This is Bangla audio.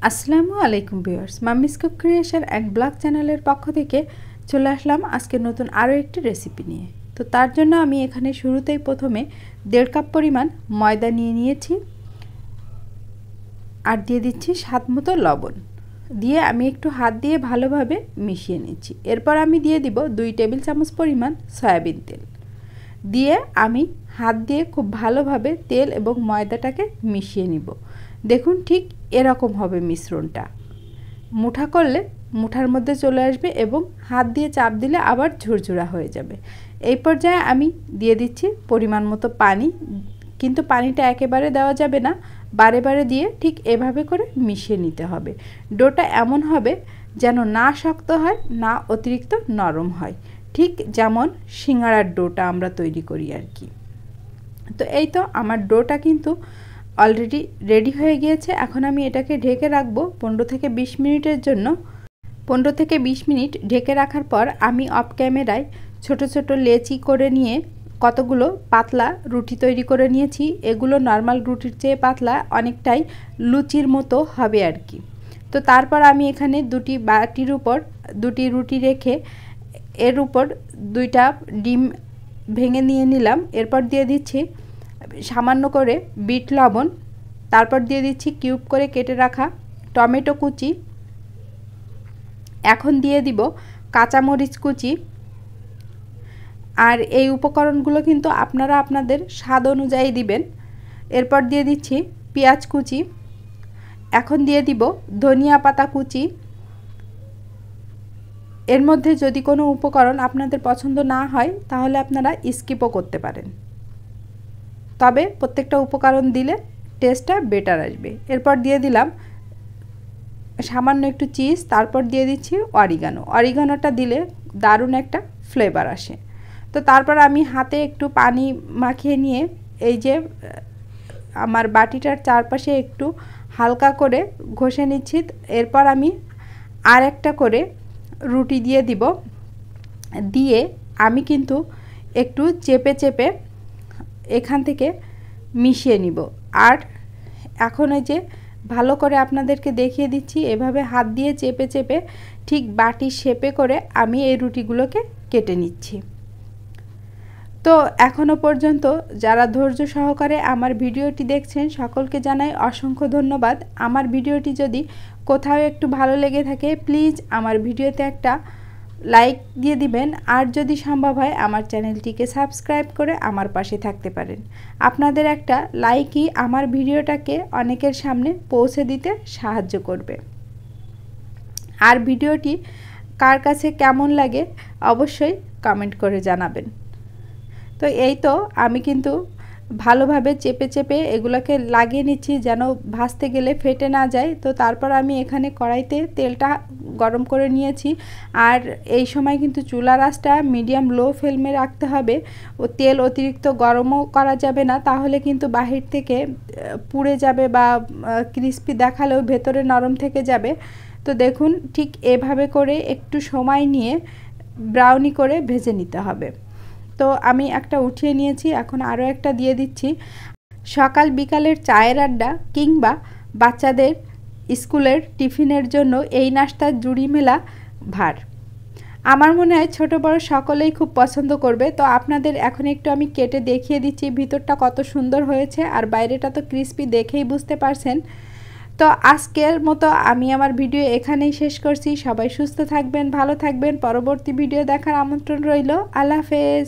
আসসালামু আলাইকুম viewers, mummy's cook creation and blog চ্যানেলের পক্ষ থেকে চলে আসলাম আজকে নতুন আরও একটি রেসিপি নিয়ে। তো তার জন্য আমি এখানে শুরুতেই প্রথমে 1.5 কাপ পরিমাণ ময়দা নিয়ে নিয়েছি আর দিয়ে দিচ্ছি স্বাদ মতো লবণ। দিয়ে আমি একটু হাত দিয়ে ভালোভাবে মিশিয়ে নিচ্ছি। এরপর আমি দিয়ে দিব 2 টেবিল চামচ পরিমাণ সয়াবিন তেল। দিয়ে আমি হাত দিয়ে খুব ভালোভাবে তেল এবং ময়দাটাকে মিশিয়ে নিব। দেখুন ঠিক এরকম হবে মিশ্রণটা। মুঠা করলে মুঠার মধ্যে চলে আসবে এবং হাত দিয়ে চাপ দিলে আবার ঝুরঝুরা হয়ে যাবে। এই পর্যায়ে আমি দিয়ে দিচ্ছি পরিমাণ মতো পানি, কিন্তু পানিটা একেবারে দেওয়া যাবে না, বারে বারে দিয়ে ঠিক এভাবে করে মিশিয়ে নিতে হবে। ডোটা এমন হবে যেন না শক্ত হয় না অতিরিক্ত নরম হয়, ঠিক যেমন সিঙ্গাড়ার ডোটা আমরা তৈরি করি আর কি। তো এই তো আমার ডোটা কিন্তু অলরেডি রেডি হয়ে গিয়েছে। এখন আমি এটাকে ঢেকে রাখবো 15 থেকে 20 মিনিটের জন্য। 15 থেকে 20 মিনিট ঢেকে রাখার পর আমি অফ ক্যামেরায় ছোট ছোট লেচি করে নিয়ে কতগুলো পাতলা রুটি তৈরি করে নিয়েছি। এগুলো নর্মাল রুটির চেয়ে পাতলা, অনেকটাই লুচির মতো হবে আর কি। তো তারপর আমি এখানে দুটি বাটির উপর দুটি রুটি রেখে এর উপর 2টা ডিম ভেঙে নিয়ে নিলাম। এরপর দিয়ে দিচ্ছি সামান্য করে বিট লবণ, তারপর দিয়ে দিচ্ছি কিউব করে কেটে রাখা টমেটো কুচি, এখন দিয়ে দিব কাঁচামরিচ কুচি। আর এই উপকরণগুলো কিন্তু আপনারা আপনাদের স্বাদ অনুযায়ী দিবেন। এরপর দিয়ে দিচ্ছি পেঁয়াজ কুচি, এখন দিয়ে দিব ধনিয়া পাতা কুচি। এর মধ্যে যদি কোনো উপকরণ আপনাদের পছন্দ না হয় তাহলে আপনারা স্কিপও করতে পারেন, তবে প্রত্যেকটা উপকরণ দিলে টেস্টটা বেটার আসবে। এরপর দিয়ে দিলাম সামান্য একটু চিজ, তারপর দিয়ে দিচ্ছি অরিগানোটা দিলে দারুণ একটা ফ্লেভার আসে। তো তারপর আমি হাতে একটু পানি মাখিয়ে নিয়ে এই যে আমার বাটিটার চারপাশে একটু হালকা করে ঘষে নিচ্ছি। এরপর আমি আর একটা করে রুটি দিয়ে দিব। দিয়ে আমি কিন্তু একটু চেপে চেপে এখান থেকে মিশিয়ে নিব। আর এখন এই যে ভালো করে আপনাদেরকে দেখিয়ে দিচ্ছি, এভাবে হাত দিয়ে চেপে চেপে ঠিক বাটির শেপে করে আমি এই রুটিগুলোকে কেটে নিচ্ছি। তো এখনও পর্যন্ত যারা ধৈর্য সহকারে আমার ভিডিওটি দেখছেন সকলকে জানাই অসংখ্য ধন্যবাদ। আমার ভিডিওটি যদি কোথাও একটু ভালো লেগে থাকে প্লিজ আমার ভিডিওতে একটা লাইক দিয়ে দিবেন, আর যদি সম্ভব হয় আমার চ্যানেলটিকে সাবস্ক্রাইব করে আমার পাশে থাকতে পারেন। আপনাদের একটা লাইকই আমার ভিডিওটাকে অনেকের সামনে পৌঁছে দিতে সাহায্য করবে। আর ভিডিওটি কার কাছে কেমন লাগে অবশ্যই কমেন্ট করে জানাবেন। তো এই তো আমি কিন্তু ভালোভাবে চেপে চেপে এগুলোকে লাগিয়ে নিচ্ছি যেন ভাজতে গেলে ফেটে না যায়। তো তারপর আমি এখানে কড়াইতে তেলটা গরম করে নিয়েছি। আর এই সময় কিন্তু চুলার আঁচটা মিডিয়াম লো ফ্লেমে রাখতে হবে। ও তেল অতিরিক্ত গরমও করা যাবে না, তাহলে কিন্তু বাহির থেকে পুড়ে যাবে বা ক্রিস্পি দেখালেও ভেতরে নরম থেকে যাবে। তো দেখুন ঠিক এভাবে করে একটু সময় নিয়ে ব্রাউনি করে ভেজে নিতে হবে। তো আমি একটা উঠিয়ে নিয়েছি, এখন আরও একটা দিয়ে দিচ্ছি। সকাল বিকালের চায়ের আড্ডা কিংবা বাচ্চাদের স্কুলের টিফিনের জন্য এই নাস্তার জুড়ি মেলা ভার। আমার মনে হয় ছোট বড় সকলেই খুব পছন্দ করবে। তো আপনাদের এখন একটু আমি কেটে দেখিয়ে দিচ্ছি ভিতরটা কত সুন্দর হয়েছে, আর বাইরেটা তো ক্রিস্পি, দেখেই বুঝতে পারছেন। তো আজকের মতো আমি আমার ভিডিও এখানেই শেষ করছি। সবাই সুস্থ থাকবেন, ভালো থাকবেন। পরবর্তী ভিডিও দেখার আমন্ত্রণ রইল। আল্লাহ হাফেজ।